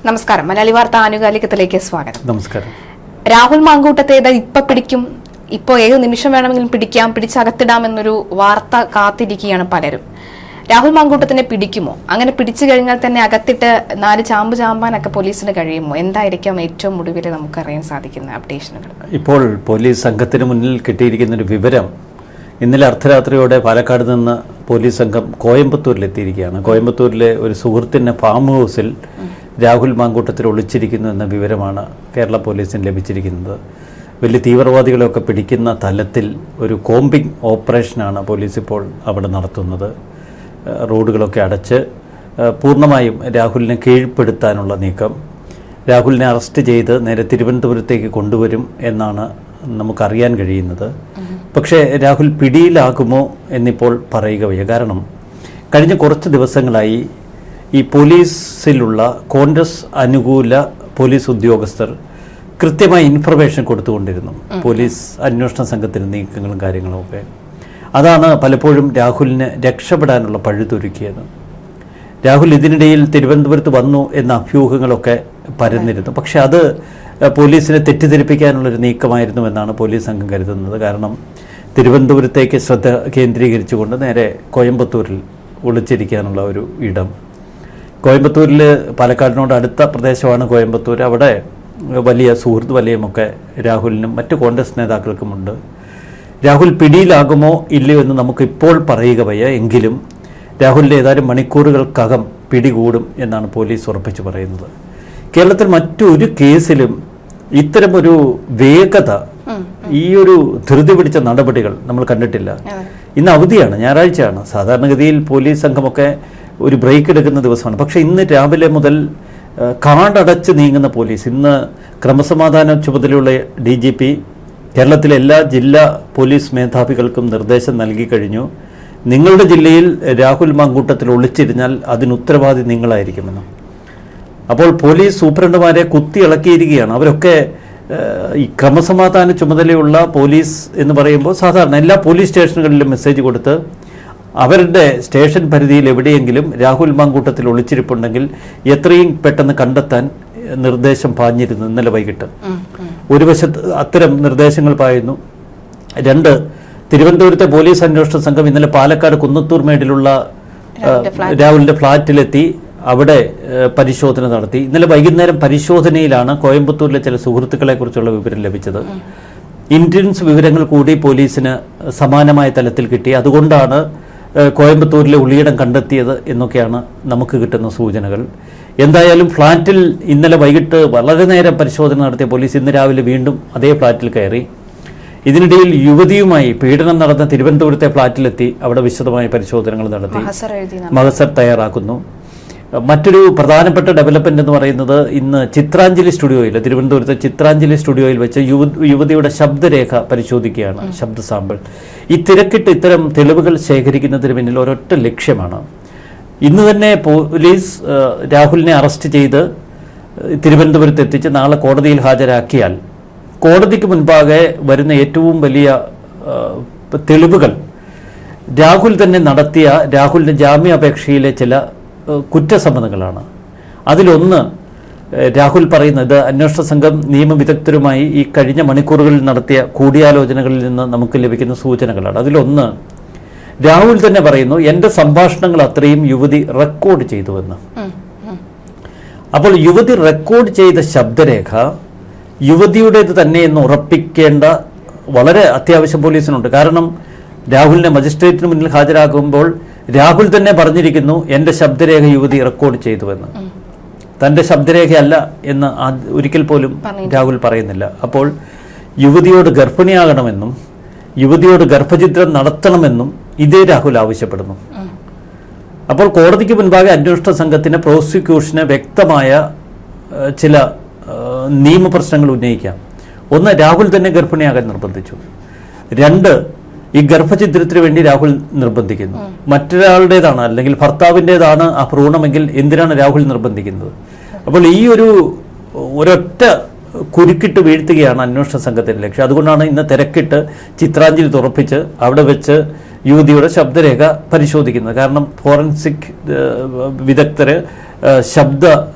നമസ്കാരം. മലയാളി വാർത്ത ആനുകാലികത്തിലേക്ക് സ്വാഗതം. നമസ്കാരം. രാഹുൽ മാങ്കൂട്ടത്തേത് ഇപ്പൊ പിടിക്കും, ഇപ്പോ ഏത് നിമിഷം വേണമെങ്കിലും പിടിക്കാം, പിടിച്ചകത്തിടാമെന്നൊരു വാർത്ത കാത്തിരിക്കുകയാണ് പലരും. രാഹുൽ മാങ്കൂട്ടത്തിനെ പിടിക്കുമോ? അങ്ങനെ പിടിച്ചു കഴിഞ്ഞാൽ തന്നെ അകത്തിട്ട് 4 ചാമ്പ് ചാമ്പാനൊക്കെ പോലീസിന് കഴിയുമോ? എന്തായിരിക്കാം ഏറ്റവും ഒടുവിൽ നമുക്കറിയാൻ സാധിക്കുന്ന അപ്ഡേഷനുകൾ? ഇപ്പോൾ പോലീസ് സംഘത്തിന് മുന്നിൽ കിട്ടിയിരിക്കുന്ന ഒരു വിവരം, ഇന്നലെ അർദ്ധരാത്രിയോടെ പാലക്കാട് നിന്ന് പോലീസ് സംഘം കോയമ്പത്തൂരിലെത്തിയിരിക്കുകയാണ്. കോയമ്പത്തൂരിലെ ഒരു സുഹൃത്തിൻ്റെ ഫാം ഹൗസിൽ രാഹുൽ മാങ്കൂട്ടത്തിൽ ഒളിച്ചിരിക്കുന്നു എന്ന വിവരമാണ് കേരള പോലീസിന് ലഭിച്ചിരിക്കുന്നത്. വലിയ തീവ്രവാദികളെയൊക്കെ പിടിക്കുന്ന തലത്തിൽ ഒരു കോമ്പിംഗ് ഓപ്പറേഷനാണ് പോലീസ് ഇപ്പോൾ അവിടെ നടത്തുന്നത്. റോഡുകളൊക്കെ അടച്ച് പൂർണ്ണമായും രാഹുലിനെ കീഴ്പ്പെടുത്താനുള്ള നീക്കം. രാഹുലിനെ അറസ്റ്റ് ചെയ്ത് നേരെ തിരുവനന്തപുരത്തേക്ക് കൊണ്ടുവരും എന്നാണ് നമുക്കറിയാൻ കഴിയുന്നത്. പക്ഷേ രാഹുൽ പിടിയിലാകുമോ എന്നിപ്പോൾ പറയുക വയ്യ. കാരണം കഴിഞ്ഞ കുറച്ച് ദിവസങ്ങളായി ഈ പോലീസിലുള്ള കോൺഗ്രസ് അനുകൂല പോലീസ് ഉദ്യോഗസ്ഥർ കൃത്യമായി ഇൻഫർമേഷൻ കൊടുത്തുകൊണ്ടിരുന്നു പോലീസ് അന്വേഷണ സംഘത്തിന് നീക്കങ്ങളും കാര്യങ്ങളും ഒക്കെ. അതാണ് പലപ്പോഴും രാഹുലിന് രക്ഷപ്പെടാനുള്ള പഴുതൊരുക്കിയത്. രാഹുൽ ഇതിനിടയിൽ തിരുവനന്തപുരത്ത് വന്നു എന്ന അഭ്യൂഹങ്ങളൊക്കെ പരന്നിരുന്നു. പക്ഷെ അത് പോലീസിനെ തെറ്റിദ്ധരിപ്പിക്കാനുള്ളൊരു നീക്കമായിരുന്നു എന്നാണ് പോലീസ് സംഘം കരുതുന്നത്. കാരണം തിരുവനന്തപുരത്തേക്ക് ശ്രദ്ധ കേന്ദ്രീകരിച്ചുകൊണ്ട് നേരെ കോയമ്പത്തൂരിൽ ഒളിച്ചിരിക്കാനുള്ള ഒരു ഇടം. കോയമ്പത്തൂരിൽ പാലക്കാടിനോട് അടുത്ത പ്രദേശമാണ് കോയമ്പത്തൂർ. അവിടെ വലിയ സുഹൃത്ത് വലയമൊക്കെ രാഹുലിനും മറ്റു കോൺഗ്രസ് നേതാക്കൾക്കുമുണ്ട്. രാഹുൽ പിടിയിലാകുമോ ഇല്ലയോ എന്ന് നമുക്കിപ്പോൾ പറയുക വയ്യ. എങ്കിലും രാഹുലിൻ്റെ ഏതാനും മണിക്കൂറുകൾക്കകം പിടികൂടും എന്നാണ് പോലീസ് ഉറപ്പിച്ചു പറയുന്നത്. കേരളത്തിൽ മറ്റൊരു കേസിലും ഇത്തരമൊരു വേഗത, ഈ ഒരു ധൃതി പിടിച്ച നടപടികൾ നമ്മൾ കണ്ടിട്ടില്ല. ഇന്ന് അവധിയാണ്, ഞായറാഴ്ചയാണ്. സാധാരണഗതിയിൽ പോലീസ് സംഘമൊക്കെ ഒരു ബ്രേക്ക് എടുക്കുന്ന ദിവസമാണ്. പക്ഷേ ഇന്ന് രാവിലെ മുതൽ കാടടച്ച് നീങ്ങുന്ന പോലീസ്. ഇന്ന് ക്രമസമാധാന ചുമതലയുള്ള DGP കേരളത്തിലെ എല്ലാ ജില്ലാ പോലീസ് മേധാവികൾക്കും നിർദ്ദേശം നൽകി കഴിഞ്ഞു. നിങ്ങളുടെ ജില്ലയിൽ രാഹുൽ മാങ്കൂട്ടത്തിൽ ഒളിച്ചിരുന്നാൽ അതിന് ഉത്തരവാദി നിങ്ങളായിരിക്കുമെന്ന്. അപ്പോൾ പോലീസ് സൂപ്രണ്ടുമാരെ കുത്തിയിളക്കിയിരിക്കുകയാണ്. അവരൊക്കെ ഈ ക്രമസമാധാന ചുമതലയുള്ള പോലീസ് എന്ന് പറയുമ്പോൾ സാധാരണ എല്ലാ പോലീസ് സ്റ്റേഷനുകളിലും മെസ്സേജ് കൊടുത്ത് അവരുടെ സ്റ്റേഷൻ പരിധിയിൽ എവിടെയെങ്കിലും രാഹുൽ മാങ്കൂട്ടത്തിൽ ഒളിച്ചിരിപ്പുണ്ടെങ്കിൽ എത്രയും പെട്ടെന്ന് കണ്ടെത്താൻ നിർദ്ദേശം പാഞ്ഞിരുന്നു ഇന്നലെ വൈകിട്ട്. ഒരു വശത്ത് അത്തരം നിർദ്ദേശങ്ങൾ പായുന്നു. 2, തിരുവനന്തപുരത്തെ പോലീസ് അന്വേഷണ സംഘം ഇന്നലെ പാലക്കാട് കുന്നത്തൂർ മേടിലുള്ള രാഹുലിന്റെ ഫ്ളാറ്റിലെത്തി അവിടെ പരിശോധന നടത്തി. ഇന്നലെ വൈകുന്നേരം പരിശോധനയിലാണ് കോയമ്പത്തൂരിലെ ചില സുഹൃത്തുക്കളെ കുറിച്ചുള്ള വിവരം ലഭിച്ചത്. ഇന്റലിജൻസ് വിവരങ്ങൾ കൂടി പോലീസിന് സമാനമായ തലത്തിൽ കിട്ടി. അതുകൊണ്ടാണ് കോയമ്പത്തൂരിലെ ഉള്ളിയിടം കണ്ടെത്തിയത് എന്നൊക്കെയാണ് നമുക്ക് കിട്ടുന്ന സൂചനകൾ. എന്തായാലും ഫ്ളാറ്റിൽ ഇന്നലെ വൈകിട്ട് വളരെ നേരം പരിശോധന നടത്തിയ പോലീസ് ഇന്ന് രാവിലെ വീണ്ടും അതേ ഫ്ളാറ്റിൽ കയറി. ഇതിനിടയിൽ യുവതിയുമായി പീഡനം നടന്ന തിരുവനന്തപുരത്തെ ഫ്ളാറ്റിലെത്തി അവിടെ വിശദമായ പരിശോധനകൾ നടത്തി മഹസർ തയ്യാറാക്കുന്നു. മറ്റൊരു പ്രധാനപ്പെട്ട ഡെവലപ്മെന്റ് എന്ന് പറയുന്നത് ഇന്ന് ചിത്രാഞ്ജലി സ്റ്റുഡിയോയിൽ, തിരുവനന്തപുരത്തെ ചിത്രാഞ്ജലി സ്റ്റുഡിയോയിൽ വെച്ച് യുവതിയുടെ ശബ്ദരേഖ പരിശോധിക്കുകയാണ്, ശബ്ദ സാമ്പിൾ. ഈ തിരക്കിട്ട് ഇത്തരം തെളിവുകൾ ശേഖരിക്കുന്നതിന് പിന്നിൽ ഒരൊറ്റ ലക്ഷ്യമാണ്. ഇന്ന് തന്നെ പോലീസ് രാഹുലിനെ അറസ്റ്റ് ചെയ്ത് തിരുവനന്തപുരത്ത് എത്തിച്ച് നാളെ കോടതിയിൽ ഹാജരാക്കിയാൽ കോടതിക്ക് മുൻപാകെ വരുന്ന ഏറ്റവും വലിയ തെളിവുകൾ രാഹുൽ തന്നെ നടത്തിയ രാഹുലിന്റെ ജാമ്യാപേക്ഷയിലെ ചില കുറ്റസമ്മതങ്ങളാണ്. അതിലൊന്ന് രാഹുൽ പറയുന്നത് അന്വേഷണ സംഘം നിയമവിദഗ്ധരുമായി ഈ കഴിഞ്ഞ മണിക്കൂറുകളിൽ നടത്തിയ കൂടിയാലോചനകളിൽ നിന്ന് നമുക്ക് ലഭിക്കുന്ന സൂചനകളാണ്. അതിലൊന്ന് രാഹുൽ തന്നെ പറയുന്നു, എൻ്റെ സംഭാഷണങ്ങൾ അത്രയും യുവതി റെക്കോർഡ് ചെയ്തുവെന്ന്. അപ്പോൾ യുവതി റെക്കോർഡ് ചെയ്ത ശബ്ദരേഖ യുവതിയുടേത് തന്നെ എന്ന് ഉറപ്പിക്കേണ്ട വളരെ അത്യാവശ്യം പോലീസിനുണ്ട്. കാരണം രാഹുലിനെ മജിസ്ട്രേറ്റിന് മുന്നിൽ ഹാജരാക്കുമ്പോൾ രാഹുൽ തന്നെ പറഞ്ഞിരിക്കുന്നു, എൻ്റെ ശബ്ദരേഖ യുവതി റെക്കോർഡ് ചെയ്തുവെന്ന്. തൻ്റെ ശബ്ദരേഖയല്ല എന്ന് ഒരിക്കൽ പോലും രാഹുൽ പറയുന്നില്ല. അപ്പോൾ യുവതിയോട് ഗർഭിണിയാകണമെന്നും യുവതിയോട് ഗർഭചിത്രം നടത്തണമെന്നും ഇതേ രാഹുൽ ആവശ്യപ്പെടുന്നു. അപ്പോൾ കോടതിക്ക് മുൻപാകെ അന്വേഷണ സംഘത്തിന് പ്രോസിക്യൂഷന് വ്യക്തമായ ചില നിയമപ്രശ്നങ്ങൾ ഉന്നയിക്കാം. ഒന്ന്, രാഹുൽ തന്നെ ഗർഭിണിയാകാൻ നിർബന്ധിച്ചു. 2, ഈ ഗർഭചിത്രത്തിന് വേണ്ടി രാഹുൽ നിർബന്ധിക്കുന്നു. മറ്റൊരാളുടേതാണ് അല്ലെങ്കിൽ ഭർത്താവിൻ്റെതാണ് ആ ഭ്രൂണമെങ്കിൽ എന്തിനാണ് രാഹുൽ നിർബന്ധിക്കുന്നത്? അപ്പോൾ ഈ ഒരൊറ്റ കുരുക്കിട്ട് വീഴ്ത്തുകയാണ് അന്വേഷണ സംഘത്തിൻ്റെ ലക്ഷ്യം. അതുകൊണ്ടാണ് ഇന്ന് തിരക്കിട്ട് ചിത്രാഞ്ജലി തുറപ്പിച്ച് അവിടെ വെച്ച് യുവതിയുടെ ശബ്ദരേഖ പരിശോധിക്കുന്നത്. കാരണം ഫോറൻസിക് വിദഗ്ധര്, ശബ്ദ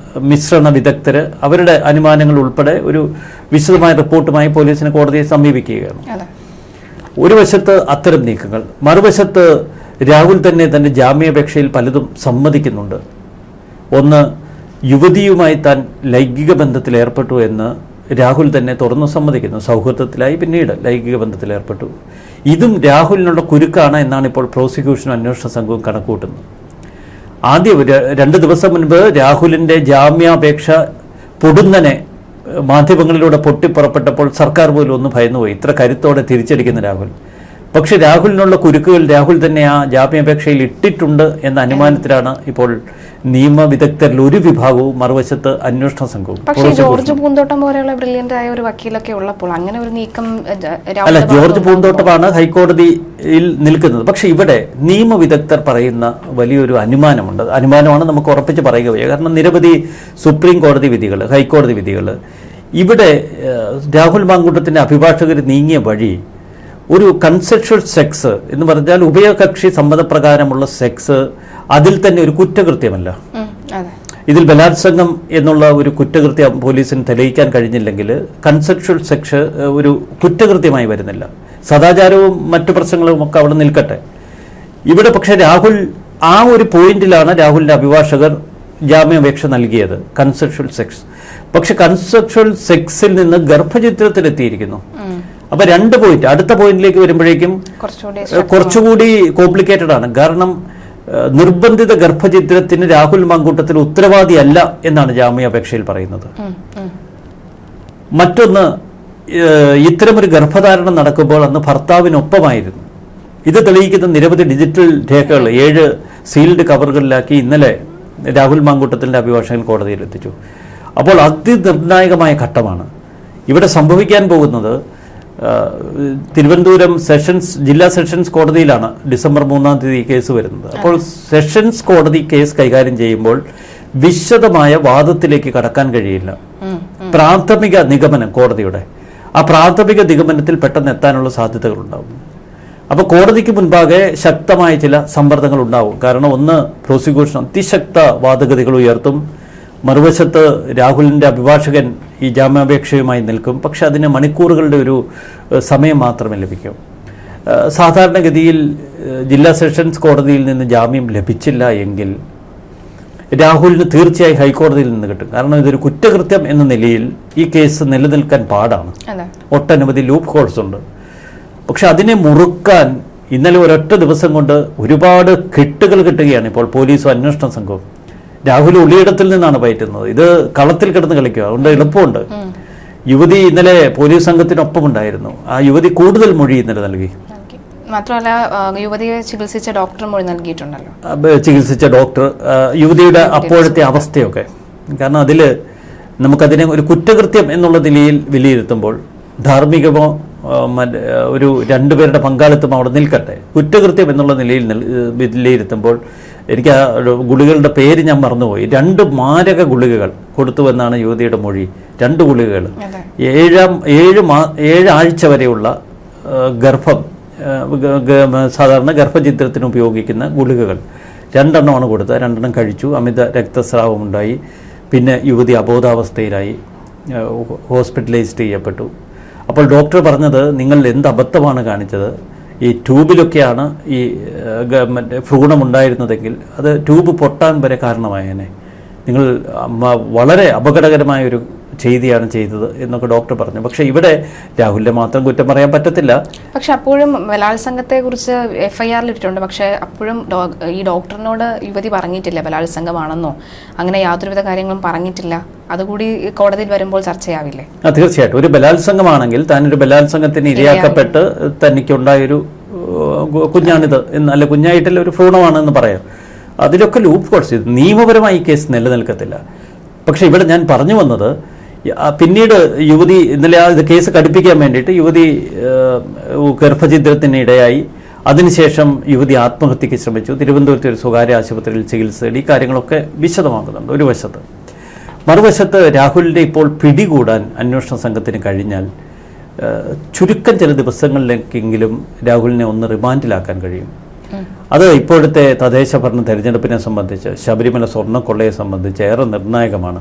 മിശ്രണ വിദഗ്ധര് അവരുടെ അനുമാനങ്ങൾ ഉൾപ്പെടെ ഒരു വിശദമായ റിപ്പോർട്ടുമായി പോലീസിനെ കോടതിയെ സമീപിക്കുകയാണ്. ഒരു വശത്ത് അത്തരം നീക്കങ്ങൾ, മറുവശത്ത് രാഹുൽ തന്നെ തന്റെ ജാമ്യാപേക്ഷയിൽ പലതും സമ്മതിക്കുന്നുണ്ട്. ഒന്ന്, യുവതിയുമായി താൻ ലൈംഗിക ബന്ധത്തിൽ ഏർപ്പെട്ടു എന്ന് രാഹുൽ തന്നെ തുറന്നു സമ്മതിക്കുന്നു. സൗഹൃദത്തിലായി പിന്നീട് ലൈംഗിക ബന്ധത്തിൽ ഏർപ്പെട്ടു. ഇതും രാഹുലിനുള്ള കുരുക്കാണ് എന്നാണ് ഇപ്പോൾ പ്രോസിക്യൂഷനും അന്വേഷണ സംഘവും കണക്കുകൂട്ടുന്നത്. ആദ്യം 2 ദിവസം മുൻപ് രാഹുലിന്റെ ജാമ്യാപേക്ഷ പൊടുന്നനെ മാധ്യമങ്ങളിലൂടെ പൊട്ടിപ്പുറപ്പെട്ടപ്പോൾ സർക്കാർ പോലും ഒന്ന് ഭയന്നുപോയി. ഇത്ര കരുത്തോടെ തിരിച്ചടിക്കുന്ന രാഹുൽ. പക്ഷെ രാഹുലിനുള്ള കുരുക്കുകൾ രാഹുൽ തന്നെ ആ ജാമ്യാപേക്ഷയിൽ ഇട്ടിട്ടുണ്ട് എന്ന അനുമാനത്തിലാണ് ഇപ്പോൾ നിയമവിദഗ്ധരിൽ ഒരു വിഭാഗവും മറുവശത്ത് അന്വേഷണ സംഘവും. പക്ഷേ ജോർജ് പൂന്തോട്ടം പോലെയുള്ള ബ്രില്യന്റ് ആയ ഒരു വക്കീലൊക്കെ ഉള്ളപ്പോൾ അങ്ങനെ ഒരു നീക്കം അല്ല, ജോർജ് പൂന്തോട്ടമാണ് ഹൈക്കോടതിയിൽ നിൽക്കുന്നത്. പക്ഷെ ഇവിടെ നിയമവിദഗ്ധർ പറയുന്ന വലിയൊരു അനുമാനമുണ്ട്. അനുമാനമാണ് നമുക്ക് ഉറപ്പിച്ച് പറയുക വയ്യ. കാരണം നിരവധി സുപ്രീം കോടതി വിധികൾ, ഹൈക്കോടതി വിധികൾ, ഇവിടെ രാഹുൽ മാങ്കൂട്ടത്തിന്റെ അഭിഭാഷകർ നീങ്ങിയ വഴി ഒരു കൺസെപ്ച്വൽ സെക്സ് എന്ന് പറഞ്ഞാൽ ഉഭയകക്ഷി സമ്മതപ്രകാരമുള്ള സെക്സ് അതിൽ തന്നെ ഒരു കുറ്റകൃത്യമല്ല. ഇതിൽ ബലാത്സംഗം എന്നുള്ള ഒരു കുറ്റകൃത്യം പോലീസിന് തെളിയിക്കാൻ കഴിഞ്ഞില്ലെങ്കിൽ കൺസെപ്ച്വൽ സെക്സ് ഒരു കുറ്റകൃത്യമായി വരുന്നില്ല. സദാചാരവും മറ്റു പ്രശ്നങ്ങളും ഒക്കെ അവിടെ നിൽക്കട്ടെ. ഇവിടെ പക്ഷേ രാഹുൽ ആ ഒരു പോയിന്റിലാണ് രാഹുലിന്റെ അഭിഭാഷകർ ജാമ്യാപേക്ഷ നൽകിയത്, കൺസെപ്ച്വൽ സെക്സ്. പക്ഷെ കൺസെപ്ച്വൽ സെക്സിൽ നിന്ന് ഗർഭചിത്രത്തിലെത്തിയിരിക്കുന്നു. അപ്പൊ 2 പോയിന്റ്, അടുത്ത പോയിന്റിലേക്ക് വരുമ്പോഴേക്കും കുറച്ചുകൂടി കോംപ്ലിക്കേറ്റഡ് ആണ്. കാരണം നിർബന്ധിത ഗർഭചിത്രത്തിന് രാഹുൽ മാങ്കൂട്ടത്തിൽ ഉത്തരവാദിയല്ല എന്നാണ് ജാമ്യാപേക്ഷയിൽ പറയുന്നത്. മറ്റൊന്ന്, ഇത്തരമൊരു ഗർഭധാരണം നടക്കുമ്പോൾ അന്ന് ഭർത്താവിനൊപ്പമായിരുന്നു. ഇത് തെളിയിക്കുന്ന നിരവധി ഡിജിറ്റൽ രേഖകൾ 7 സീൽഡ് കവറുകളിലാക്കി ഇന്നലെ രാഹുൽ മാങ്കൂട്ടത്തിന്റെ അഭിഭാഷകൻ കോടതിയിൽ എത്തിച്ചു. അപ്പോൾ അതിനിർണായകമായ ഘട്ടമാണ് ഇവിടെ സംഭവിക്കാൻ പോകുന്നത്. തിരുവനന്തപുരം ജില്ലാ സെഷൻസ് കോടതിയിലാണ് ഡിസംബർ 3-ാം തീയതി കേസ് വരുന്നത്. അപ്പോൾ സെഷൻസ് കോടതി കേസ് കൈകാര്യം ചെയ്യുമ്പോൾ വിശദമായ വാദത്തിലേക്ക് കടക്കാൻ കഴിയില്ല. പ്രാഥമിക നിഗമനം കോടതിയുടെ, ആ പ്രാഥമിക നിഗമനത്തിൽ പെട്ടെന്ന് എത്താനുള്ള സാധ്യതകളുണ്ടാവും. അപ്പോൾ കോടതിക്ക് മുൻപാകെ ശക്തമായ ചില സമ്മർദ്ദങ്ങൾ ഉണ്ടാവും. കാരണം ഒന്ന്, പ്രോസിക്യൂഷൻ അതിശക്ത വാദഗതികൾ ഉയർത്തും. മറുവശത്ത് രാഹുലിന്റെ അഭിഭാഷകൻ ഈ ജാമ്യാപേക്ഷയുമായി നിൽക്കും. പക്ഷെ അതിന് മണിക്കൂറുകളുടെ ഒരു സമയം മാത്രമേ ലഭിക്കൂ. സാധാരണഗതിയിൽ ജില്ലാ സെഷൻസ് കോടതിയിൽ നിന്ന് ജാമ്യം ലഭിച്ചില്ല എങ്കിൽ രാഹുലിന് തീർച്ചയായും ഹൈക്കോടതിയിൽ നിന്ന് കിട്ടും. കാരണം ഇതൊരു കുറ്റകൃത്യം എന്ന നിലയിൽ ഈ കേസ് നിലനിൽക്കാൻ പാടാണ്. ഒട്ടനവധി ലൂപ്പ് ഹോൾസ് ഉണ്ട്. പക്ഷെ അതിനെ മുറുക്കാൻ ഇന്നലെ ഒരൊറ്റ ദിവസം കൊണ്ട് ഒരുപാട് കെട്ടുകൾ കിട്ടുകയാണ് ഇപ്പോൾ പോലീസും അന്വേഷണ സംഘവും. രാഹുൽ ഉള്ളിയിടത്തിൽ നിന്നാണ് പയറ്റുന്നത്. ഇത് കളത്തിൽ കിടന്ന് കളിക്കുക, അതുകൊണ്ട് എളുപ്പമുണ്ട്. യുവതി ഇന്നലെ പോലീസ് സംഘത്തിനൊപ്പം ഉണ്ടായിരുന്നു. ആ യുവതി കൂടുതൽ മൊഴി ഇന്നലെ നൽകി. മാത്രമല്ല യുവതിയെ ചികിത്സിച്ച ഡോക്ടർ മൊഴി നൽകിയിട്ടുണ്ടല്ലോ. ചികിത്സിച്ച ഡോക്ടർ, യുവതിയുടെ അപ്പോഴത്തെ അവസ്ഥയൊക്കെ. കാരണം അതിൽ നമുക്കതിനെ ഒരു കുറ്റകൃത്യം എന്നുള്ള നിലയിൽ വിലയിരുത്തുമ്പോൾ ധാർമ്മികമോ ഒരു 2 പേരുടെ പങ്കാളിത്തം അവിടെ നിൽക്കട്ടെ. കുറ്റകൃത്യം എന്നുള്ള നിലയിൽ വിലയിരുത്തുമ്പോൾ എനിക്ക് ആ ഗുളികളുടെ പേര് ഞാൻ മറന്നുപോയി. 2 മാരക ഗുളികകൾ കൊടുത്തുവെന്നാണ് യുവതിയുടെ മൊഴി. 2 ഗുളികകൾ 7 ആഴ്ച വരെയുള്ള ഗർഭം, സാധാരണ ഗർഭചിത്രത്തിന് ഉപയോഗിക്കുന്ന ഗുളികകൾ 2 എണ്ണമാണ് കൊടുത്തത്. 2 എണ്ണം കഴിച്ചു. അമിത രക്തസ്രാവമുണ്ടായി. പിന്നെ യുവതി അബോധാവസ്ഥയിലായി ഹോസ്പിറ്റലൈസ്ഡ് ചെയ്യപ്പെട്ടു. അപ്പോൾ ഡോക്ടർ പറഞ്ഞത്, നിങ്ങൾ എന്ത് അബദ്ധമാണ് കാണിച്ചത്, ഈ ട്യൂബിലൊക്കെയാണ് ഈ ഭ്രൂണമുണ്ടായിരുന്നതെങ്കിൽ അത് ട്യൂബ് പൊട്ടാൻ വരെ കാരണമായേനെ. നിങ്ങൾ വളരെ അപകടകരമായ ഒരു ചെയ്തിയാണ് ചെയ്തത് എന്നൊക്കെ ഡോക്ടർ പറഞ്ഞു. പക്ഷെ ഇവിടെ രാഹുലിന്റെ മാത്രം കുറ്റം പറയാൻ പറ്റത്തില്ല. പക്ഷെ അപ്പോഴും ബലാത്സംഗത്തെ കുറിച്ച് FIR ഇട്ടിട്ടുണ്ട്. പക്ഷെ അപ്പോഴും ഈ ഡോക്ടറിനോട് യുവതി പറഞ്ഞിട്ടില്ല ബലാത്സംഗമാണെന്നോ, അങ്ങനെ യാതൊരുവിധ കാര്യങ്ങളും പറഞ്ഞിട്ടില്ല. അതുകൂടി കോടതിയിൽ വരുമ്പോൾ ചർച്ചയാവില്ലേ? തീർച്ചയായിട്ടും. ഒരു ബലാത്സംഗമാണെങ്കിൽ താനൊരു ബലാത്സംഗത്തിന് ഇരയാക്കപ്പെട്ട് തനിക്കുണ്ടായൊരു കുഞ്ഞാണിത് അല്ല, കുഞ്ഞായിട്ടല്ല, ഒരു ഭ്രൂണമാണെന്ന് പറയാം. അതിലൊക്കെ ലൂപ്പ് ഹോൾസ്. നിയമപരമായി ഈ കേസ് നിലനിൽക്കത്തില്ല. പക്ഷെ ഇവിടെ ഞാൻ പറഞ്ഞു വന്നത്, പിന്നീട് യുവതി ഇന്നലെ ആ കേസ് കടുപ്പിക്കാൻ വേണ്ടിയിട്ട് യുവതി ഗർഭഛിദ്രത്തിന് ഇടയായി. അതിനുശേഷം യുവതി ആത്മഹത്യക്ക് ശ്രമിച്ചു. തിരുവനന്തപുരത്തെ ഒരു സ്വകാര്യ ആശുപത്രിയിൽ ചികിത്സ തേടി. ഈ കാര്യങ്ങളൊക്കെ വിശദമാക്കുന്നുണ്ട് ഒരു വശത്ത്. മറുവശത്ത് രാഹുലിൻ്റെ ഇപ്പോൾ പിടികൂടാൻ അന്വേഷണ സംഘത്തിന് കഴിഞ്ഞാൽ ചുരുക്കം ചില ദിവസങ്ങളിലേക്കെങ്കിലും രാഹുലിനെ ഒന്ന് റിമാൻഡിലാക്കാൻ കഴിയും. അത് ഇപ്പോഴത്തെ തദ്ദേശ ഭരണ തെരഞ്ഞെടുപ്പിനെ സംബന്ധിച്ച്, ശബരിമല സ്വർണ്ണക്കൊള്ളയെ സംബന്ധിച്ച് ഏറെ നിർണായകമാണ്.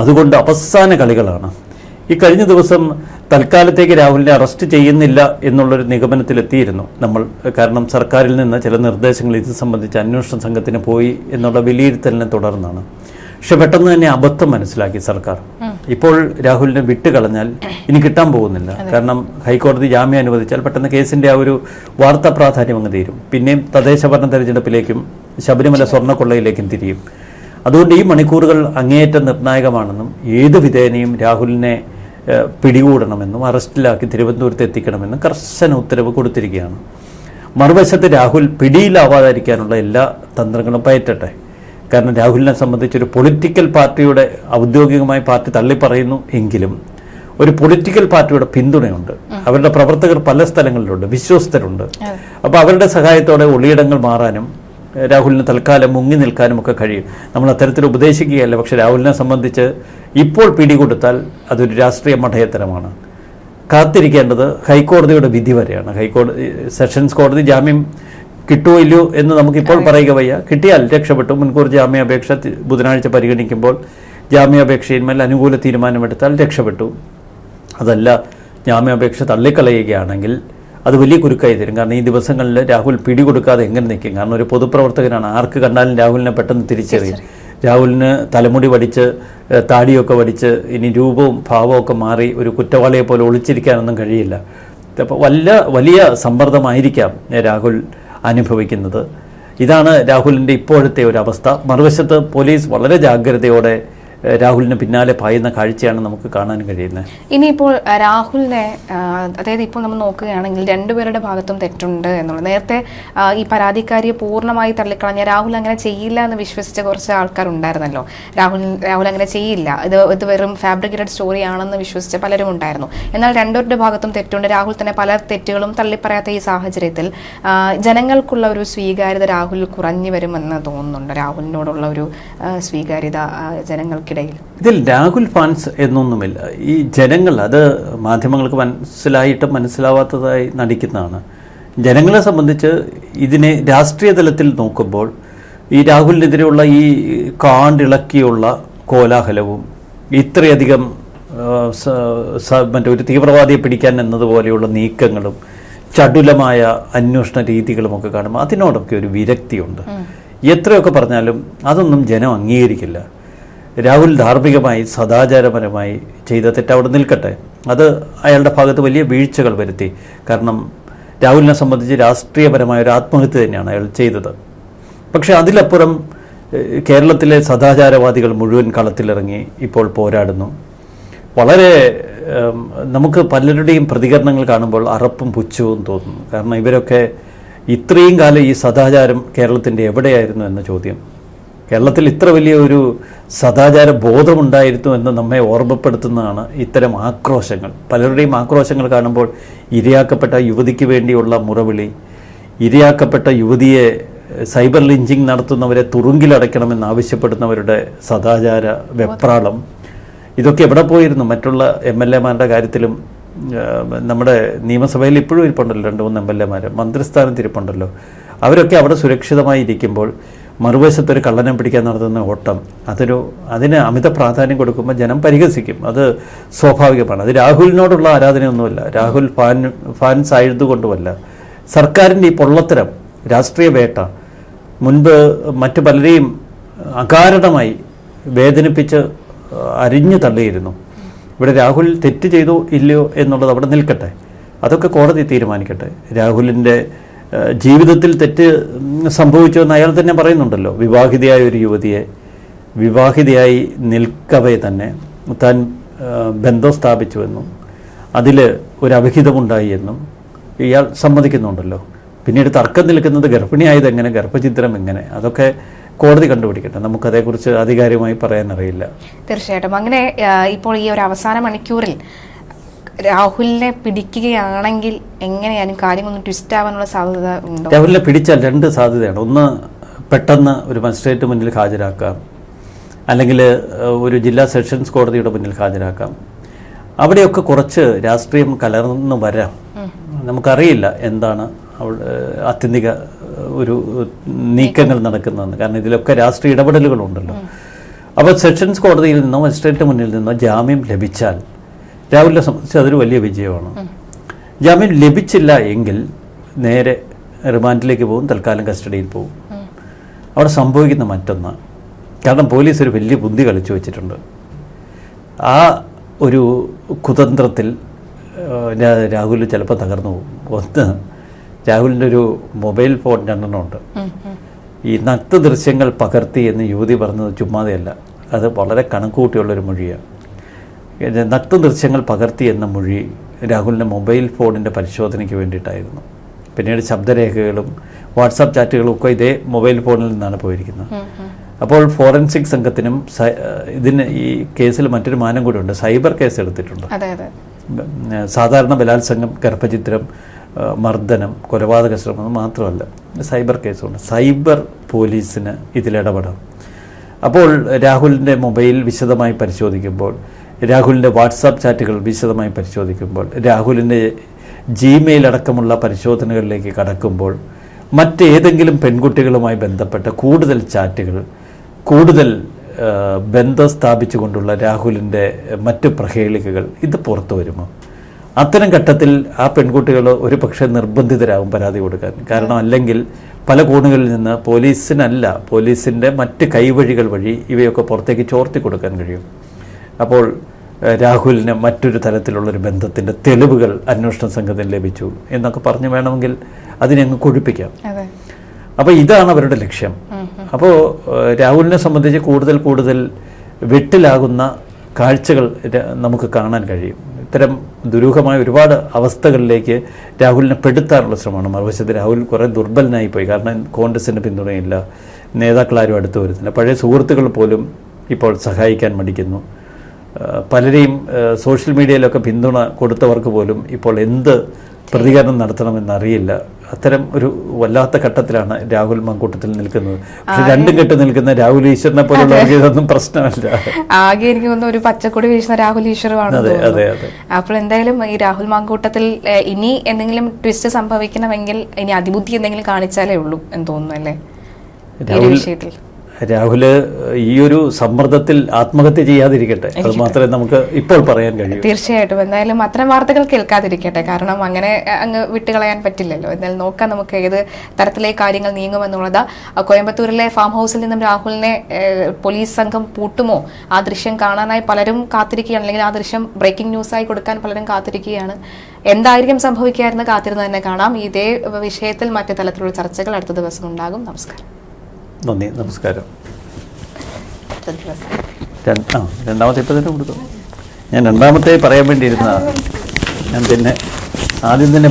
അതുകൊണ്ട് അവസാന കളികളാണ്. ഈ കഴിഞ്ഞ ദിവസം തൽക്കാലത്തേക്ക് രാഹുലിനെ അറസ്റ്റ് ചെയ്യുന്നില്ല എന്നുള്ളൊരു നിഗമനത്തിലെത്തിയിരുന്നു നമ്മൾ. കാരണം സർക്കാരിൽ നിന്ന് ചില നിർദ്ദേശങ്ങൾ ഇത് സംബന്ധിച്ച് അന്വേഷണ സംഘത്തിന് പോയി എന്നുള്ള വിലയിരുത്തലിനെ തുടർന്നാണ്. പക്ഷെ പെട്ടെന്ന് തന്നെ അബദ്ധം മനസ്സിലാക്കി സർക്കാർ. ഇപ്പോൾ രാഹുലിനെ വിട്ടുകളഞ്ഞാൽ ഇനി കിട്ടാൻ പോകുന്നില്ല. കാരണം ഹൈക്കോടതി ജാമ്യം അനുവദിച്ചാൽ പെട്ടെന്ന് കേസിന്റെ ആ ഒരു വാർത്താ പ്രാധാന്യം അങ്ങ് തീരും. പിന്നെയും തദ്ദേശ ഭരണ തെരഞ്ഞെടുപ്പിലേക്കും ശബരിമല സ്വർണ്ണക്കൊള്ളയിലേക്കും തിരിയും. അതുകൊണ്ട് ഈ മണിക്കൂറുകൾ അങ്ങേയറ്റം നിർണായകമാണെന്നും ഏത് വിധേനയും രാഹുലിനെ പിടികൂടണമെന്നും അറസ്റ്റിലാക്കി തിരുവനന്തപുരത്ത് എത്തിക്കണമെന്നും കർശന ഉത്തരവ് കൊടുത്തിരിക്കുകയാണ്. മറുവശത്ത് രാഹുൽ പിടിയിലാവാതിരിക്കാനുള്ള എല്ലാ തന്ത്രങ്ങളും പയറ്റട്ടെ. കാരണം രാഹുലിനെ സംബന്ധിച്ചൊരു പൊളിറ്റിക്കൽ പാർട്ടിയുടെ ഔദ്യോഗികമായി പാർട്ടി തള്ളിപ്പറയുന്നു എങ്കിലും ഒരു പൊളിറ്റിക്കൽ പാർട്ടിയുടെ പിന്തുണയുണ്ട്. അവരുടെ പ്രവർത്തകർ പല സ്ഥലങ്ങളിലുണ്ട്, വിശ്വസ്തരുണ്ട്. അപ്പോൾ അവരുടെ സഹായത്തോടെ ഒളിയിടങ്ങൾ മാറാനും രാഹുലിന് തൽക്കാലം മുങ്ങി നിൽക്കാനും ഒക്കെ കഴിയും. നമ്മൾ അത്തരത്തിൽ ഉപദേശിക്കുകയല്ല. പക്ഷെ രാഹുലിനെ സംബന്ധിച്ച് ഇപ്പോൾ പിടികൊടുത്താൽ അതൊരു രാഷ്ട്രീയ മഠയത്തരമാണ്. കാത്തിരിക്കേണ്ടത് ഹൈക്കോടതിയുടെ വിധി വരെയാണ്. ഹൈക്കോടതി സെഷൻസ് കോടതി ജാമ്യം കിട്ടുമോ ഇല്ലയോ എന്ന് നമുക്കിപ്പോൾ പറയുക വയ്യ. കിട്ടിയാൽ രക്ഷപ്പെട്ടു. മുൻകൂർ ജാമ്യാപേക്ഷ ബുധനാഴ്ച പരിഗണിക്കുമ്പോൾ ജാമ്യാപേക്ഷയിന്മേൽ അനുകൂല തീരുമാനമെടുത്താൽ രക്ഷപ്പെട്ടു. അതല്ല, ജാമ്യാപേക്ഷ തള്ളിക്കളയുകയാണെങ്കിൽ അത് വലിയ കുരുക്കായി തരും. കാരണം ഈ ദിവസങ്ങളിൽ രാഹുൽ പിടികൊടുക്കാതെ എങ്ങനെ നിൽക്കും? കാരണം ഒരു പൊതുപ്രവർത്തകനാണ്. ആർക്ക് കണ്ടാലും രാഹുലിനെ പെട്ടെന്ന് തിരിച്ചറിയും. രാഹുലിന് തലമുടി വടിച്ച് താടിയൊക്കെ വടിച്ച് ഇനി രൂപവും ഭാവവും ഒക്കെ മാറി ഒരു കുറ്റവാളിയെ പോലെ ഒളിച്ചിരിക്കാനൊന്നും കഴിയില്ല. അപ്പോൾ വലിയ സമ്മർദ്ദമായിരിക്കാം രാഹുൽ അനുഭവിക്കുന്നത്. ഇതാണ് രാഹുലിൻ്റെ ഇപ്പോഴത്തെ ഒരു അവസ്ഥ. മറുവശത്ത് പോലീസ് വളരെ ജാഗ്രതയോടെ രാഹുലിന് പിന്നാലെ പായുന്ന കാഴ്ചയാണ് നമുക്ക് കാണാൻ കഴിയുന്നത്. ഇനിയിപ്പോൾ രാഹുലിനെ, അതായത് ഇപ്പോൾ നമ്മൾ നോക്കുകയാണെങ്കിൽ രണ്ടുപേരുടെ ഭാഗത്തും തെറ്റുണ്ട് എന്നുള്ളത്. നേരത്തെ ഈ പരാതിക്കാരിയെ പൂർണ്ണമായി തള്ളിക്കളഞ്ഞ രാഹുൽ അങ്ങനെ ചെയ്യില്ല എന്ന് വിശ്വസിച്ച കുറച്ച് ആൾക്കാർ ഉണ്ടായിരുന്നല്ലോ. രാഹുൽ അങ്ങനെ ചെയ്യില്ല, ഇത് വെറും ഫാബ്രിക്കേറ്റഡ് സ്റ്റോറി ആണെന്ന് വിശ്വസിച്ച പലരും ഉണ്ടായിരുന്നു. എന്നാൽ രണ്ടുപേരുടെ ഭാഗത്തും തെറ്റുണ്ട്. രാഹുൽ തന്നെ പല തെറ്റുകളും തള്ളിപ്പറയാത്ത ഈ സാഹചര്യത്തിൽ ജനങ്ങൾക്കുള്ള ഒരു സ്വീകാര്യത രാഹുൽ കുറഞ്ഞു വരുമെന്ന് തോന്നുന്നുണ്ട്. രാഹുലിനോടുള്ള ഒരു സ്വീകാര്യത ജനങ്ങൾക്ക് ഇതിൽ രാഹുൽ ഫാൻസ് എന്നൊന്നുമില്ല. ഈ ജനങ്ങൾ, അത് മാധ്യമങ്ങൾക്ക് മനസ്സിലാവാത്തതായി നടിക്കുന്നതാണ്. ജനങ്ങളെ സംബന്ധിച്ച് ഇതിനെ രാഷ്ട്രീയ തലത്തിൽ നോക്കുമ്പോൾ ഈ രാഹുലിനെതിരെയുള്ള ഈ കാണ്ടിളക്കിയുള്ള കോലാഹലവും ഇത്രയധികം മറ്റൊരു തീവ്രവാദിയെ പിടിക്കാൻ എന്നതുപോലെയുള്ള നീക്കങ്ങളും ചടുലമായ അന്വേഷണ രീതികളുമൊക്കെ കാണുമ്പോൾ അതിനോടൊക്കെ ഒരു വിരക്തിയുണ്ട്. എത്രയൊക്കെ പറഞ്ഞാലും അതൊന്നും ജനം അംഗീകരിക്കില്ല. രാഹുൽ ധാർമ്മികമായി സദാചാരപരമായി ചെയ്ത തെറ്റവിടെ നിൽക്കട്ടെ. അത് അയാളുടെ ഭാഗത്ത് വലിയ വീഴ്ചകൾ വരുത്തി. കാരണം രാഹുലിനെ സംബന്ധിച്ച് രാഷ്ട്രീയപരമായ ഒരു ആത്മഹത്യ തന്നെയാണ് അയാൾ ചെയ്തത്. പക്ഷെ അതിലപ്പുറം കേരളത്തിലെ സദാചാരവാദികൾ മുഴുവൻ കളത്തിലിറങ്ങി ഇപ്പോൾ പോരാടുന്നു. വളരെ നമുക്ക് പലരുടെയും പ്രതികരണങ്ങൾ കാണുമ്പോൾ അറപ്പും പുച്ഛവും തോന്നുന്നു. കാരണം ഇവരൊക്കെ ഇത്രയും കാലം ഈ സദാചാരം കേരളത്തിൻ്റെ എവിടെയായിരുന്നു എന്ന ചോദ്യം, കേരളത്തിൽ ഇത്ര വലിയ ഒരു സദാചാര ബോധമുണ്ടായിരുന്നു എന്ന് നമ്മെ ഓർമ്മപ്പെടുത്തുന്നതാണ് ഇത്തരം ആക്രോശങ്ങൾ. പലരുടെയും ആക്രോശങ്ങൾ കാണുമ്പോൾ ഇരയാക്കപ്പെട്ട യുവതിക്ക് വേണ്ടിയുള്ള മുറവിളി, ഇരയാക്കപ്പെട്ട യുവതിയെ സൈബർ ലിഞ്ചിങ് നടത്തുന്നവരെ തുറുങ്കിലടയ്ക്കണമെന്ന് ആവശ്യപ്പെടുന്നവരുടെ സദാചാര വെപ്രാളം, ഇതൊക്കെ എവിടെ പോയിരുന്നു? മറ്റുള്ള MLA-മാരുടെ കാര്യത്തിലും നമ്മുടെ നിയമസഭയിൽ ഇപ്പോഴും ഇരിപ്പുണ്ടല്ലോ 2-3 MLA-മാർ, മന്ത്രിസ്ഥാനത്ത് ഇരിപ്പുണ്ടല്ലോ. അവരൊക്കെ അവിടെ സുരക്ഷിതമായി ഇരിക്കുമ്പോൾ മറുവശത്തൊരു കള്ളനെ പിടിക്കാൻ നടത്തുന്ന ഓട്ടം, അതിന് അമിത പ്രാധാന്യം കൊടുക്കുമ്പോൾ ജനം പരിഹസിക്കും. അത് സ്വാഭാവികമാണ്. അത് രാഹുലിനോടുള്ള ആരാധനയൊന്നുമല്ല, രാഹുൽ ഫാൻസ് ആയതുകൊണ്ടുമല്ല. സർക്കാരിൻ്റെ ഈ പൊള്ളത്തരം രാഷ്ട്രീയ വേട്ട മുൻപ് മറ്റു പലരെയും അകാരണമായി വേദനിപ്പിച്ച് അരിഞ്ഞു തള്ളിയിരുന്നു. ഇവിടെ രാഹുൽ തെറ്റ് ചെയ്തോ ഇല്ലയോ എന്നുള്ളത് അവിടെ നിൽക്കട്ടെ, അതൊക്കെ കോടതി തീരുമാനിക്കട്ടെ. രാഹുലിൻ്റെ ജീവിതത്തിൽ തെറ്റ് സംഭവിച്ചു എന്ന് അയാൾ തന്നെ പറയുന്നുണ്ടല്ലോ. വിവാഹിതയായ ഒരു യുവതിയെ വിവാഹിതയായി നിൽക്കവേ തന്നെ താൻ ബന്ധം സ്ഥാപിച്ചുവെന്നും അതിൽ ഒരു അവിഹിതമുണ്ടായി എന്നും ഇയാൾ സമ്മതിക്കുന്നുണ്ടല്ലോ. പിന്നീട് തർക്കം നിൽക്കുന്നത് ഗർഭിണിയായത് എങ്ങനെ, ഗർഭചിത്രം എങ്ങനെ, അതൊക്കെ കോടതി കണ്ടുപിടിക്കട്ടെ. നമുക്കതേക്കുറിച്ച് ആധികാരികമായി പറയാനറിയില്ല. തീർച്ചയായിട്ടും. അങ്ങനെ ഇപ്പോൾ ഈ ഒരു അവസാന മണിക്കൂറിൽ രാഹുലിനെ പിടിക്കുകയാണെങ്കിൽ എങ്ങനെയാലും കാര്യങ്ങളൊന്നും ട്വിസ്റ്റ് ആവാനുള്ള സാധ്യത ഉണ്ടോ? രാഹുലിനെ പിടിച്ചാൽ 2 സാധ്യതയാണ്. ഒന്ന്, പെട്ടെന്ന് ഒരു മജിസ്ട്രേറ്റ് മുന്നിൽ ഹാജരാക്കാം, അല്ലെങ്കിൽ ഒരു ജില്ലാ സെഷൻസ് കോടതിയുടെ മുന്നിൽ ഹാജരാക്കാം. അവിടെയൊക്കെ കുറച്ച് രാഷ്ട്രീയം കലർന്നു വരാം. നമുക്കറിയില്ല എന്താണ് ആത്യന്തിക ഒരു നീക്കങ്ങൾ നടക്കുന്നതെന്ന്. കാരണം ഇതിലൊക്കെ രാഷ്ട്രീയ ഇടപെടലുകളുണ്ടല്ലോ. അപ്പോൾ സെഷൻസ് കോടതിയിൽ നിന്നോ മജിസ്ട്രേറ്റ് മുന്നിൽ നിന്നോ ജാമ്യം ലഭിച്ചാൽ രാഹുലിനെ സംബന്ധിച്ച് അതൊരു വലിയ വിജയമാണ്. ജാമ്യം ലഭിച്ചില്ല എങ്കിൽ നേരെ റിമാൻഡിലേക്ക് പോകും, തൽക്കാലം കസ്റ്റഡിയിൽ പോകും. അവിടെ സംഭവിക്കുന്ന മറ്റൊന്ന്, കാരണം പോലീസ് ഒരു വലിയ ബുദ്ധി കളിച്ചു വെച്ചിട്ടുണ്ട്. ആ ഒരു കുതന്ത്രത്തിൽ രാഹുൽ ചിലപ്പോൾ തകർന്നു പോകും. ഒന്ന്, രാഹുലിൻ്റെ ഒരു മൊബൈൽ ഫോൺ 2 ഉണ്ട്. ഈ നഗ്ന ദൃശ്യങ്ങൾ പകർത്തി എന്ന് യുവതി പറഞ്ഞത് ചുമ്മാതെയല്ല, അത് വളരെ കണക്കുകൂട്ടിയുള്ളൊരു മൊഴിയാണ്. നഗ്ന ദൃശ്യങ്ങൾ പകർത്തി എന്ന മൊഴി രാഹുലിൻ്റെ മൊബൈൽ ഫോണിൻ്റെ പരിശോധനയ്ക്ക് വേണ്ടിയിട്ടായിരുന്നു. പിന്നീട് ശബ്ദരേഖകളും വാട്സാപ്പ് ചാറ്റുകളും ഒക്കെ ഇതേ മൊബൈൽ ഫോണിൽ നിന്നാണ് പോയിരിക്കുന്നത്. അപ്പോൾ ഫോറൻസിക് സംഘത്തിനും ഇതിന് ഈ കേസിൽ മറ്റൊരു മാനം കൂടി ഉണ്ട്. സൈബർ കേസ് എടുത്തിട്ടുണ്ട്. സാധാരണ ബലാത്സംഗം, ഗർഭചിത്രം, മർദ്ദനം, കൊലപാതക ശ്രമം മാത്രമല്ല, സൈബർ കേസുണ്ട്. സൈബർ പോലീസിന് ഇതിലിടപെടാം. അപ്പോൾ രാഹുലിൻ്റെ മൊബൈൽ വിശദമായി പരിശോധിക്കുമ്പോൾ, രാഹുലിൻ്റെ വാട്സാപ്പ് ചാറ്റുകൾ വിശദമായി പരിശോധിക്കുമ്പോൾ, രാഹുലിൻ്റെ ജിമെയിൽ അടക്കമുള്ള പരിശോധനകളിലേക്ക് കടക്കുമ്പോൾ, മറ്റേതെങ്കിലും പെൺകുട്ടികളുമായി ബന്ധപ്പെട്ട കൂടുതൽ ചാറ്റുകൾ, കൂടുതൽ ബന്ധം സ്ഥാപിച്ചുകൊണ്ടുള്ള രാഹുലിൻ്റെ മറ്റ് പ്രഹേളികകൾ ഇത് പുറത്തു വരുമോ? അത്തരം ഘട്ടത്തിൽ ആ പെൺകുട്ടികൾ ഒരു പക്ഷേ നിർബന്ധിതരാകും പരാതി കൊടുക്കാൻ. കാരണം അല്ലെങ്കിൽ പല കോണുകളിൽ നിന്ന് പോലീസിനല്ല, പോലീസിൻ്റെ മറ്റ് കൈവഴികൾ വഴി ഇവയൊക്കെ പുറത്തേക്ക് ചോർത്തി കൊടുക്കാൻ കഴിയും. അപ്പോൾ രാഹുലിന് മറ്റൊരു തരത്തിലുള്ളൊരു ബന്ധത്തിൻ്റെ തെളിവുകൾ അന്വേഷണ സംഘത്തിന് ലഭിച്ചു എന്നൊക്കെ പറഞ്ഞ് വേണമെങ്കിൽ അതിനെ അങ്ങ് കൊഴുപ്പിക്കാം. അപ്പോൾ ഇതാണ് അവരുടെ ലക്ഷ്യം. അപ്പോൾ രാഹുലിനെ സംബന്ധിച്ച് കൂടുതൽ കൂടുതൽ വെട്ടിലാകുന്ന കാഴ്ചകൾ നമുക്ക് കാണാൻ കഴിയും. ഇത്തരം ദുരൂഹമായ ഒരുപാട് അവസ്ഥകളിലേക്ക് രാഹുലിനെ പെടുത്താനുള്ള ശ്രമമാണ്. മറുവശത്ത് രാഹുൽ കുറേ ദുർബലനായിപ്പോയി. കാരണം കോൺഗ്രസിൻ്റെ പിന്തുണയില്ല, നേതാക്കളാരും അടുത്ത് വരുന്നില്ല, പഴയ സുഹൃത്തുക്കൾ പോലും ഇപ്പോൾ സഹായിക്കാൻ മടിക്കുന്നു. പലരെയും സോഷ്യൽ മീഡിയയിലൊക്കെ പിന്തുണ കൊടുത്തവർക്ക് പോലും ഇപ്പോൾ എന്ത് പ്രതികരണം നടത്തണമെന്നറിയില്ല. അത്തരം ഒരു വല്ലാത്ത ഘട്ടത്തിലാണ് രാഹുൽ മങ്കൂട്ടത്തിൽ നിൽക്കുന്നത്. പക്ഷെ രണ്ടും കെട്ട് നിൽക്കുന്ന രാഹുൽ ഈശ്വറിനെ പോലുള്ളവർക്ക് ഇതൊന്നും പ്രശ്നമല്ല. ആകെ എനിക്ക് തോന്നുന്നു ഒരു പച്ചക്കൊടി വീശുന്ന രാഹുൽ ഈശ്വറുമാണ്. അപ്പോൾ എന്തായാലും ഈ രാഹുൽ മങ്കൂട്ടത്തിൽ ഇനി എന്തെങ്കിലും ട്വിസ്റ്റ് സംഭവിക്കണമെങ്കിൽ ഇനി അതിബുദ്ധി എന്തെങ്കിലും കാണിച്ചാലേ ഉള്ളൂ എന്ന് തോന്നുന്നു അല്ലേ ഈ വിഷയത്തിൽ? രാഹുല് ഈ ഒരു സമ്മർദ്ദത്തിൽ ആത്മഹത്യ ചെയ്യാതിരിക്കട്ടെ, അത് മാത്രമേ നമുക്ക് ഇപ്പോൾ പറയാൻ കഴിയൂ. തീർച്ചയായിട്ടും. എന്തായാലും അത്തരം വാർത്തകൾ കേൾക്കാതിരിക്കട്ടെ. കാരണം അങ്ങനെ അങ്ങ് വിട്ടുകളയാൻ പറ്റില്ലല്ലോ. എന്തായാലും നോക്കാം നമുക്ക് ഏത് തരത്തിലേക്ക് കാര്യങ്ങൾ നീങ്ങുമെന്നുള്ളത്. കോയമ്പത്തൂരിലെ ഫാം ഹൗസിൽ നിന്നും രാഹുലിനെ പോലീസ് സംഘം പൂട്ടുമോ? ആ ദൃശ്യം കാണാനായി പലരും കാത്തിരിക്കുകയാണ്, അല്ലെങ്കിൽ ആ ദൃശ്യം ബ്രേക്കിംഗ് ന്യൂസായി കൊടുക്കാൻ പലരും കാത്തിരിക്കുകയാണ്. എന്തായിരിക്കും സംഭവിക്കാമെന്ന് കാത്തിരുന്ന് തന്നെ കാണാം. ഇതേ വിഷയത്തിൽ മറ്റു തലത്തിലുള്ള ചർച്ചകൾ അടുത്ത ദിവസം ഉണ്ടാകും. നമസ്കാരം. നന്ദി, നമസ്കാരം. രണ്ടാമത്തെ ഇപ്പം തന്നെ കൊടുത്തു. ഞാൻ രണ്ടാമത്തെ പറയാൻ വേണ്ടിയിരുന്നതാണ്. ഞാൻ പിന്നെ ആദ്യം തന്നെ